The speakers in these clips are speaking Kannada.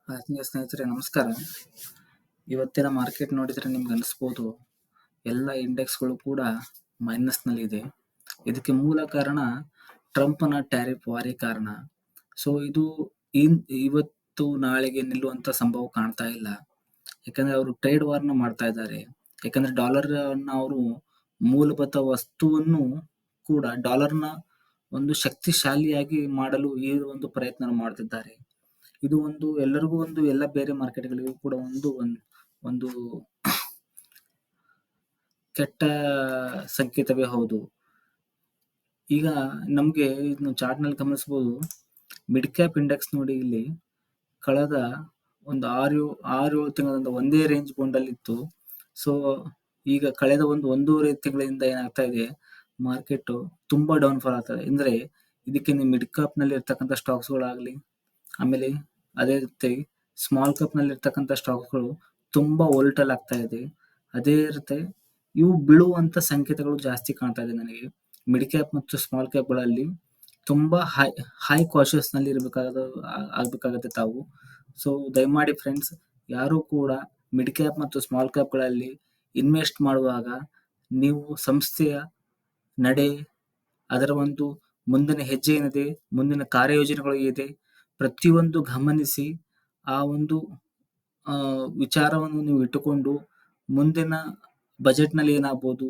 ಆತ್ಮೀಯ ಸ್ನೇಹಿತರೆ ನಮಸ್ಕಾರ. ಇವತ್ತಿನ ಮಾರ್ಕೆಟ್ ನೋಡಿದ್ರೆ ನಿಮ್ಗೆ ಅನಿಸ್ಬೋದು ಎಲ್ಲ ಇಂಡೆಕ್ಸ್ಗಳು ಕೂಡ ಮೈನಸ್ನಲ್ಲಿದೆ. ಇದಕ್ಕೆ ಮೂಲ ಕಾರಣ ಟ್ರಂಪ್‌ನ ಟ್ಯಾರಿಫ್ ವಾರೇ ಕಾರಣ. ಸೊ ಇದು ಇವತ್ತು ನಾಳೆಗೆ ನಿಲ್ಲುವಂತ ಸಂಭವ ಕಾಣ್ತಾ ಇಲ್ಲ. ಯಾಕಂದ್ರೆ ಅವರು ಟ್ರೇಡ್ ವಾರ್‌ನ ಮಾಡ್ತಾ ಇದ್ದಾರೆ. ಯಾಕಂದ್ರೆ ಡಾಲರ್‌ನ ಅವರು ಮೂಲಭೂತ ವಸ್ತುವನ್ನು ಕೂಡ ಡಾಲರ್‌ನ ಒಂದು ಶಕ್ತಿಶಾಲಿಯಾಗಿ ಮಾಡಲು ಈ ಒಂದು ಪ್ರಯತ್ನ ಮಾಡ್ತಿದ್ದಾರೆ. ಇದು ಎಲ್ಲರಿಗೂ ಎಲ್ಲ ಬೇರೆ ಮಾರ್ಕೆಟ್‌ಗಳಿಗೂ ಕೂಡ ಒಂದು ಕೆಟ್ಟ ಸಂಕೇತವೇ ಹೌದು. ಈಗ ನಮ್ಗೆ ಇದನ್ನ ಚಾರ್ಟ್‌ನಲ್ಲಿ ಗಮನಿಸಬಹುದು. ಮಿಡ್ ಕ್ಯಾಪ್ ಇಂಡೆಕ್ಸ್ ನೋಡಿ ಇಲ್ಲಿ ಕಳೆದ ಒಂದು 6-7 ತಿಂಗಳಿಂದ ಒಂದೇ ರೇಂಜ್ ಬೌಂಡಲ್ಲಿತ್ತು. ಸೊ ಈಗ ಕಳೆದ ಒಂದೂವರೆ ತಿಂಗಳಿಂದ ಏನಾಗ್ತಾ ಇದೆ, ಮಾರ್ಕೆಟ್ ತುಂಬಾ ಡೌನ್ ಫಾಲ್ ಆಗ್ತಾ ಇದೆ. ಅಂದ್ರೆ ಇದಕ್ಕೆ ಮಿಡ್ ಕ್ಯಾಪ್‌ನಲ್ಲಿ ಇರ್ತಕ್ಕಂಥ ಸ್ಟಾಕ್ಸ್‌ಗಳಾಗ್ಲಿ, ಆಮೇಲೆ ಅದೇ ರೀತಿ ಸ್ಮಾಲ್ ಕ್ಯಾಪ್‌ನಲ್ಲಿ ಇರ್ತಕ್ಕಂಥ ಸ್ಟಾಕ್ಸ್‌ಗಳು ತುಂಬಾ ವೋಲಟೈಲ್ ಆಗ್ತಾ ಇದೆ. ಅದೇ ರೀತಿ ಇವು ಬೀಳುವಂತ ಸಂಕೇತಗಳು ಜಾಸ್ತಿ ಕಾಣ್ತಾ ಇದೆ ನನಗೆ. ಮಿಡ್ ಕ್ಯಾಪ್ ಮತ್ತು ಸ್ಮಾಲ್ ಕ್ಯಾಪ್‌ಗಳಲ್ಲಿ ತುಂಬಾ ಹೈ ಕಾಷಿಯಸ್‌ನಲ್ಲಿ ಆಗ್ಬೇಕಾಗುತ್ತೆ ತಾವು. ಸೊ ದಯಮಾಡಿ ಫ್ರೆಂಡ್ಸ್, ಯಾರು ಕೂಡ ಮಿಡ್ ಕ್ಯಾಪ್ ಮತ್ತು ಸ್ಮಾಲ್ ಕ್ಯಾಪ್‌ಗಳಲ್ಲಿ ಇನ್ವೆಸ್ಟ್ ಮಾಡುವಾಗ ನೀವು ಸಂಸ್ಥೆಯ ನಡೆ, ಅದರ ಮುಂದಿನ ಹೆಜ್ಜೆ ಏನಿದೆ, ಮುಂದಿನ ಕಾರ್ಯಯೋಜನೆಗಳು ಇದೆ, ಪ್ರತಿಯೊಂದು ಗಮನಿಸಿ ಆ ವಿಚಾರವನ್ನು ನೀವು ಇಟ್ಟುಕೊಂಡು ಮುಂದಿನ ಬಜೆಟ್‌ನಲ್ಲಿ ಏನಾಗ್ಬೋದು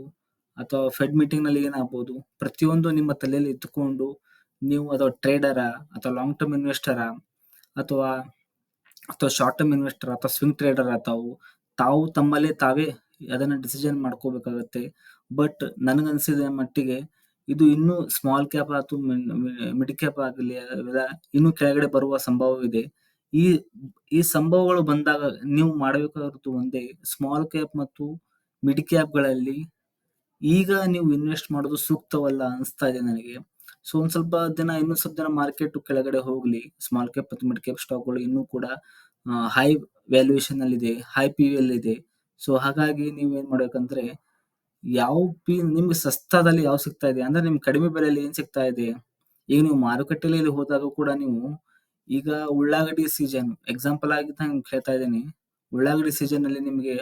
ಅಥವಾ ಫೆಡ್ ಮೀಟಿಂಗ್‌ನಲ್ಲಿ ಏನಾಗ್ಬೋದು, ಪ್ರತಿಯೊಂದು ನಿಮ್ಮ ತಲೆಯಲ್ಲಿ ಇಟ್ಟುಕೊಂಡು ನೀವು ಅಥವಾ ಟ್ರೇಡರಾ ಅಥವಾ ಲಾಂಗ್ ಟರ್ಮ್ ಇನ್ವೆಸ್ಟರಾ ಅಥವಾ ಶಾರ್ಟ್ ಟರ್ಮ್ ಇನ್ವೆಸ್ಟರ್ ಅಥವಾ ಸ್ವಿಂಗ್ ಟ್ರೇಡರ್ ತಾವು ತಮ್ಮಲ್ಲೇ ತಾವೇ ಅದನ್ನ ಡಿಸಿಷನ್ ಮಾಡ್ಕೋಬೇಕಾಗತ್ತೆ. ಬಟ್ ನನಗನ್ಸಿದ ಮಟ್ಟಿಗೆ ಇದು ಇನ್ನೂ ಸ್ಮಾಲ್ ಕ್ಯಾಪ್ ಅಥವಾ ಮಿಡ್ ಕ್ಯಾಪ್ ಆಗಲಿ ಇನ್ನೂ ಕೆಳಗಡೆ ಬರುವ ಸಂಭವವಿದೆ. ಈ ಸಂಭವಗಳು ಬಂದಾಗ ನೀವು ಮಾಡಬೇಕಾಗಿರೋದು ಒಂದೇ, ಸ್ಮಾಲ್ ಕ್ಯಾಪ್ ಮತ್ತು ಮಿಡ್ ಕ್ಯಾಪ್‌ಗಳಲ್ಲಿ ಈಗ ನೀವು ಇನ್ವೆಸ್ಟ್ ಮಾಡೋದು ಸೂಕ್ತವಲ್ಲ ಅನಿಸ್ತಾ ಇದೆ ನನಗೆ. ಸೊ ಇನ್ನೂ ಸ್ವಲ್ಪ ದಿನ ಮಾರ್ಕೆಟ್ ಕೆಳಗಡೆ ಹೋಗ್ಲಿ. ಸ್ಮಾಲ್ ಕ್ಯಾಪ್ ಮತ್ತು ಮಿಡ್ ಕ್ಯಾಪ್ ಸ್ಟಾಕ್‌ಗಳು ಇನ್ನೂ ಕೂಡ ಹೈ ವ್ಯಾಲ್ಯೂಯೇಷನ್ ಅಲ್ಲಿದೆ, ಹೈ PE ಅಲ್ಲಿದೆ. ಸೊ ಹಾಗಾಗಿ ನೀವೇನ್ ಮಾಡ್ಬೇಕಂದ್ರೆ, ನಿಮ್ಗೆ ಸಸ್ತಾದಲ್ಲಿ ಯಾವ್ದು ಸಿಗ್ತಾ ಇದೆ ಅಂದ್ರೆ ನಿಮ್ಗೆ ಕಡಿಮೆ ಬೆಲೆಯಲ್ಲಿ ಏನ್ ಸಿಗ್ತಾ ಇದೆ. ಈಗ ನೀವು ಮಾರುಕಟ್ಟೆಯಲ್ಲಿ ಹೋದಾಗ ಕೂಡ ಈಗ ಉಳ್ಳಾಗಡ್ಡಿ ಸೀಸನ್ ಎಕ್ಸಾಂಪಲ್ ಆಗಿ ನಾನು ಹೇಳ್ತಾ ಇದ್ದೀನಿ. ಉಳ್ಳಾಗಡ್ಡಿ ಸೀಸನ್ ಅಲ್ಲಿ ನಿಮಗೆ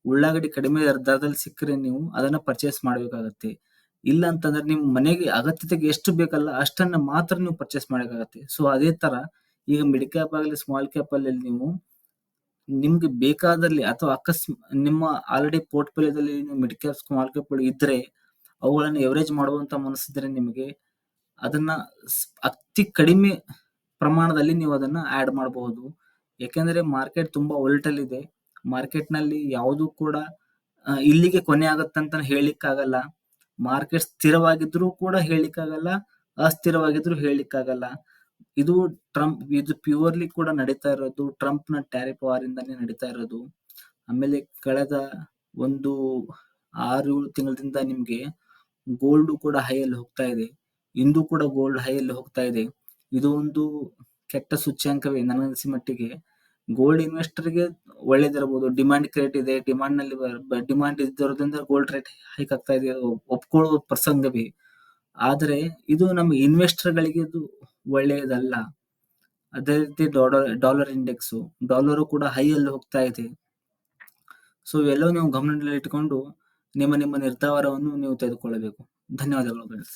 ಉಳ್ಳಾಗಡ್ಡಿ ಕಡಿಮೆ ದರದಲ್ಲಿ ಸಿಕ್ಕರೆ ನೀವು ಅದನ್ನ ಪರ್ಚೇಸ್ ಮಾಡಬೇಕಾಗತ್ತೆ. ಇಲ್ಲ ಅಂತಂದ್ರೆ ನಿಮ್ಮ ಮನೆಗೆ ಅಗತ್ಯತೆಗೆ ಎಷ್ಟು ಬೇಕಲ್ಲ ಅಷ್ಟನ್ನ ಮಾತ್ರ ನೀವು ಪರ್ಚೇಸ್ ಮಾಡಬೇಕಾಗತ್ತೆ. ಸೊ ಅದೇ ತರ ಈಗ ಮಿಡ್ ಕ್ಯಾಪ್ ಆಗಲಿ ಸ್ಮಾಲ್ ಕ್ಯಾಪ್ ಅಲ್ಲಿ ನಿಮ್ಗೆ ಬೇಕಾದಲ್ಲಿ ಅಥವಾ ನಿಮ್ಮ ಆಲ್ರೆಡಿ ಪೋರ್ಟ್‌ಫೋಲಿಯೋದಲ್ಲಿ ಮಿಡ್ ಕ್ಯಾಪ್ ಸ್ಮಾಲ್ ಕ್ಯಾಪ್‌ಗಳು ಇದ್ರೆ ಅವುಗಳನ್ನು ಎವರೇಜ್ ಮಾಡುವಂತ ಮನಸ್ಸಿದ್ರೆ ನಿಮಗೆ ಅದನ್ನ ಅತಿ ಕಡಿಮೆ ಪ್ರಮಾಣದಲ್ಲಿ ನೀವು ಅದನ್ನ ಆಡ್ ಮಾಡಬಹುದು. ಯಾಕೆಂದ್ರೆ ಮಾರ್ಕೆಟ್ ತುಂಬಾ ವೋಲಟೈಲ್ ಇದೆ. ಮಾರ್ಕೆಟ್‌ನಲ್ಲಿ ಯಾವುದು ಕೂಡ ಇಲ್ಲಿಗೆ ಕೊನೆ ಆಗುತ್ತಂತ ಹೇಳಿಕ್ಕಾಗಲ್ಲ. ಮಾರ್ಕೆಟ್ ಸ್ಥಿರವಾಗಿದ್ರೂ ಕೂಡ ಹೇಳಿಕ್ಕಾಗಲ್ಲ, ಅಸ್ಥಿರವಾಗಿದ್ರೂ ಹೇಳಿಕ್ಕಾಗಲ್ಲ. ಇದು ಪ್ಯೂರ್ಲಿ ಕೂಡ ನಡೀತಾ ಇರೋದು ಟ್ರಂಪ್‌ನ ಟ್ಯಾರಿಫ್ ವಾರ್ ಇಂದಾನೆ ನಡೀತಾ ಇರೋದು. ಆಮೇಲೆ ಕಳೆದ 6-7 ತಿಂಗಳಿಂದ ನಿಮ್ಗೆ ಗೋಲ್ಡ್ ಕೂಡ ಹೈ ಅಲ್ಲಿ ಹೋಗ್ತಾ ಇದೆ. ಇಂದು ಕೂಡ ಗೋಲ್ಡ್ ಹೈ ಅಲ್ಲಿ ಹೋಗ್ತಾ ಇದೆ. ಇದು ಕೆಟ್ಟ ಸೂಚ್ಯಂಕವೇ ನನಗನ್ಸಿ ಮಟ್ಟಿಗೆ. ಗೋಲ್ಡ್ ಇನ್ವೆಸ್ಟರ್‌ಗೆ ಒಳ್ಳೇದಿರಬಹುದು. ಡಿಮಾಂಡ್ ಕ್ರಿಯೇಟ್ ಇದೆ. ಡಿಮಾಂಡ್ ಇದ್ದಿರೋದ್ರಿಂದ ಗೋಲ್ಡ್ ರೇಟ್ ಹೈಕ್ ಆಗ್ತಾ ಇದೆ, ಒಪ್ಕೊಳ್ಳುವ ಪ್ರಸಂಗವೇ. ಆದರೆ ಇದು ನಮ್ಮ ಇನ್ವೆಸ್ಟರ್‌ಗಳಿಗೆ ಇದು ಒಳ್ಳೆಯದಲ್ಲ. ಅದೇ ರೀತಿ ಡಾಲರ್ ಇಂಡೆಕ್ಸು, ಡಾಲರು ಕೂಡ ಹೈ ಅಲ್ಲಿ ಹೋಗ್ತಾ ಇದೆ. ಸೊ ಇವೆಲ್ಲವೂ ನೀವು ಗಮನದಲ್ಲಿಟ್ಟುಕೊಂಡು ನಿಮ್ಮ ನಿರ್ಧಾರವನ್ನು ನೀವು ತೆಗೆದುಕೊಳ್ಳಬೇಕು. ಧನ್ಯವಾದಗಳು ಫ್ರೆಂಡ್ಸ್.